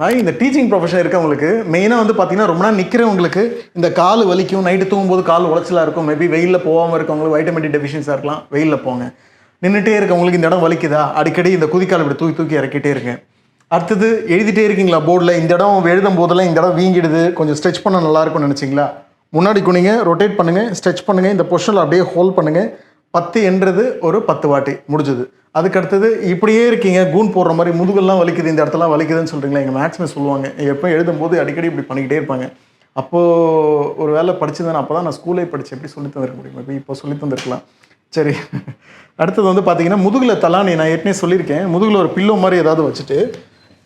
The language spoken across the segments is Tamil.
நான் இந்த டீச்சிங் ப்ரொஃபஷன் இருக்கவங்களுக்கு மெயினாக வந்து பார்த்தீங்கன்னா ரொம்ப நாள் நிற்கிறவங்களுக்கு இந்த கால் வலிக்கும், நைட்டு தூங்கும்போது கால் உளைச்சலாக இருக்கும், மேபி வெயிலில் போகாமல் இருக்கவங்களுக்கு வைட்டமின் டி டெஃபிஷியன்ஸாக இருக்கலாம், வெயிலில் போங்க. நின்றுட்டே இருக்கவங்களுக்கு இந்த இடம் வலிக்குதா, அடிக்கடி இந்த குதிக்கால் இப்படி தூக்கி தூக்கி இறக்கிட்டே இருங்க. அடுத்தது எழுதிட்டே இருக்கீங்களா போர்டில், இந்த இடம் எழுதும் போதெல்லாம் இந்த இடம் வீங்கிடுது, கொஞ்சம் ஸ்ட்ரெச் பண்ண நல்லாயிருக்கும்னு நினச்சிங்களா, முன்னாடி குனிங்க, ரொட்டேட் பண்ணுங்கள், ஸ்ட்ரெச் பண்ணுங்கள், இந்த பொசிஷனில் அப்படியே ஹோல்ட் பண்ணுங்கள். 10 என்றது ஒரு 10 வாட்டி முடிஞ்சது. அதுக்கு அடுத்தது இப்படியே இருக்கீங்க, கூன் போடுற மாதிரி முதுகெல்லாம் வலிக்குது, இந்த இடத்துலாம் வலிக்குதுன்னு சொல்கிறீங்களா, எங்கள் மேக்ஸ்மே சொல்லுவாங்க. எப்போ எழுதும்போது அடிக்கடி இப்படி பண்ணிக்கிட்டே இருப்பாங்க. அப்போது ஒரு வேலை படிச்சுதானே, அப்போ தான் நான் ஸ்கூலே படித்தேன், எப்படி சொல்லி தந்திருக்க முடியும், மேபி இப்போ சொல்லி தந்திருக்கலாம். சரி, அடுத்தது வந்து பார்த்தீங்கன்னா முதுகில் தலானி, நான் ஏற்கனவே சொல்லியிருக்கேன், முதுகில் ஒரு பில்லோ மாதிரி ஏதாவது வச்சுட்டு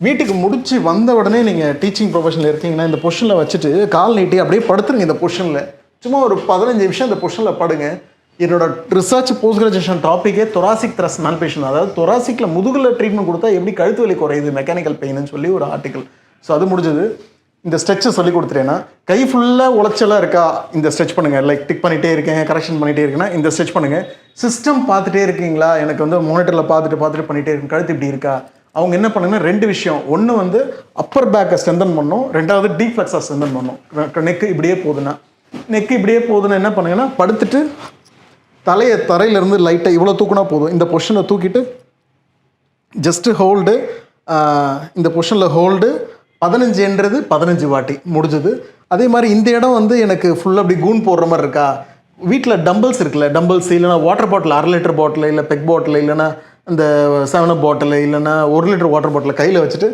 வீட்டுக்கு முடிச்சு வந்த உடனே நீங்கள் டீச்சிங் ப்ரொஃபஷனில் இருக்கீங்கன்னா இந்த பொசிஷனில் வச்சுட்டு கால் நீட்டி அப்படியே படுத்துருங்க. இந்த பொசிஷனில் சும்மா ஒரு 15 நிமிஷம் இந்த பொசிஷனில் படுங்க. என்னோட ரிசர்ச் போஸ்ட் கிராஜுவேஷன் டாப்பிக்கே தொராசிக் த்ரஸ்ட் மால்பேஷன், அதாவது தொராசிக்கில் முதுகில் ட்ரீட்மெண்ட் கொடுத்தா எப்படி கழுத்து வலி குறையுது, மெக்கானிக்கல் பெயின்னு சொல்லி ஒரு ஆர்டிக்கல். ஸோ அது முடிஞ்சது. இந்த ஸ்ட்ரெச்சை சொல்லி கொடுத்துட்டேன்னா, கை ஃபுல்லாக உளைச்சலாக இருக்கா, இந்த ஸ்ட்ரெச் பண்ணுங்கள். லைக் டிக் பண்ணிகிட்டே இருக்கேன், கரெக்ஷன் பண்ணிகிட்டே இருக்கேன்னா இந்த ஸ்ட்ரெச் பண்ணுங்கள். சிஸ்டம் பார்த்துட்டே இருக்கீங்களா, எனக்கு வந்து மானிட்டரில் பார்த்துட்டு பண்ணிகிட்டே இருக்கேன், கழுத்து இப்படி இருக்கா, அவங்க என்ன பண்ணுங்கன்னா 2 விஷயம். ஒன்று வந்து அப்பர் பேக்கை ஸ்ட்ரென்தன் பண்ணணும், ரெண்டாவது டீப் ஃப்ளெக்ஸாக ஸ்ட்ரென்தன் பண்ணணும். நெக்கு இப்படியே போகுதுன்னா என்ன பண்ணுங்கன்னா, படுத்துட்டு தலையை தரையிலேருந்து லைட்டாக இவ்வளோ தூக்குனா போதும். இந்த பொசிஷனை தூக்கிட்டு ஜஸ்ட்டு ஹோல்டு, இந்த பொசிஷனில் ஹோல்டு 15 என்றது 15 வாட்டி முடிஞ்சது. அதே மாதிரி இந்த இடம் வந்து எனக்கு ஃபுல்லாக அப்படி கூன் போடுற மாதிரி இருக்கா, வீட்டில் டம்பிள்ஸ் இருக்குல்ல, டம்பிள்ஸ் இல்லைனா வாட்டர் பாட்டில், 1/2 லிட்டர் பாட்டில், இல்லை பெக் பாட்டில், இல்லைனா இந்த 7up பாட்டில், இல்லைனா 1 லிட்டர் வாட்டர் பாட்டில் கையில் வச்சுட்டு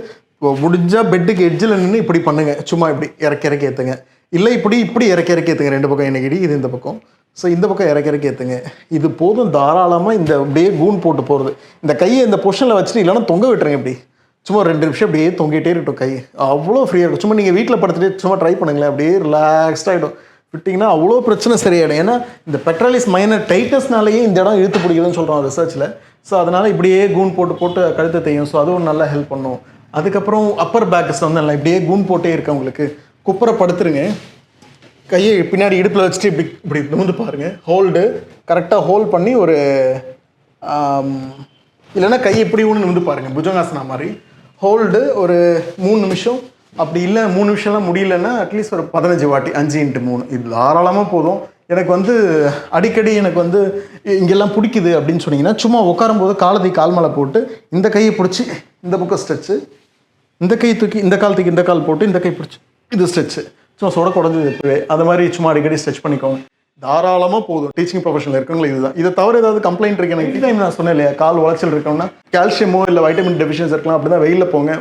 முடிஞ்சால் பெட்டுக்கு எட்ஜில் நின்று இப்படி பண்ணுங்கள். சும்மா இப்படி இறக்கி ஏற்றுங்க, இல்லை இப்படி இறக்கி ஏற்றுங்க. 2 பக்கம் எனக்கு இது இந்த பக்கம். ஸோ இந்த பக்கம் இறக்கி ஏற்றுங்க. இது போதும் தாராளமாக. இந்த அப்படியே கூன் போட்டு போகிறது, இந்த கையை இந்த பொசிஷனில் வச்சுட்டு இல்லைனா தொங்க விட்டுருங்க. இப்படி சும்மா 2 நிமிஷம் அப்படியே தொங்கிட்டே இருக்கட்டும். கை அவ்வளோ ஃப்ரீயாக இருக்கும். சும்மா நீங்கள் வீட்டில் படுத்துட்டு சும்மா ட்ரை பண்ணுங்களேன், அப்படியே ரிலாக்ஸ்டாகிடும். விட்டிங்கன்னா அவ்வளோ பிரச்சனை சரியாயிடும். ஏன்னா இந்த பெட்ராலிஸ் மைனர் டைட்டஸ்னாலேயே இந்த இடம் இழுத்து பிடிக்குதுன்னு சொல்கிறோம் ரிசர்ச்சில். ஸோ அதனால் இப்படியே கூன் போட்டு கழுத்தை தேயும். ஸோ அதுவும் நல்லா ஹெல்ப் பண்ணும். அதுக்கப்புறம் அப்பர் பேக்கஸ் வந்து நல்லா இப்படியே கூன் போட்டே இருக்கவங்களுக்கு குப்புற படுத்துருங்க. கையை பின்னாடி இடுப்பில் வச்சுட்டு இப்படி நிமிந்து பாருங்கள். ஹோல்டு கரெக்டாக ஹோல்ட் பண்ணி ஒரு இல்லைன்னா கையை இப்படி ஒன்று நிமிந்து பாருங்கள், புஜங்காசனா மாதிரி. ஹோல்டு ஒரு 3 நிமிஷம். அப்படி இல்லை 3 நிமிஷம்லாம் முடியலன்னா அட்லீஸ்ட் ஒரு 15 வாட்டி 5x3 இது தாராளமாக போதும். எனக்கு வந்து அடிக்கடி எனக்கு வந்து இங்கெல்லாம் பிடிக்குது அப்படின்னு சொன்னீங்கன்னா, சும்மா உட்காரும்போது காலத்தை கால் மேலே போட்டு இந்த கையை பிடிச்சி இந்த பக்கம் ஸ்ட்ரெச்சு, இந்த கை தூக்கி இந்த கால் தூக்கி இந்த கால் போட்டு இந்த கை பிடிச்சி இது ஸ்ட்ரெச்சு, சும்மா சொடக்கு உடஞ்சது எப்பவே அது மாதிரி சும்மா அடிக்கடி ஸ்ட்ரெச் பண்ணிக்கோங்க. தாராளமாக போதும். டீச்சிங் ப்ரொஃபஷனில் இருக்கவங்களுக்கு இதுதான். இதை தவிர ஏதாவது கம்ப்ளைண்ட் இருக்கு எனக்கு, டைம் நான் சொன்னேன் இல்லையா, கால் உளைச்சல் இருக்கணும்னா கால்சியமோ இல்லை வைட்டமின் டெஃபிஷியன்சி இருக்கலாம், அப்படி தான் வெயிலில் போங்க.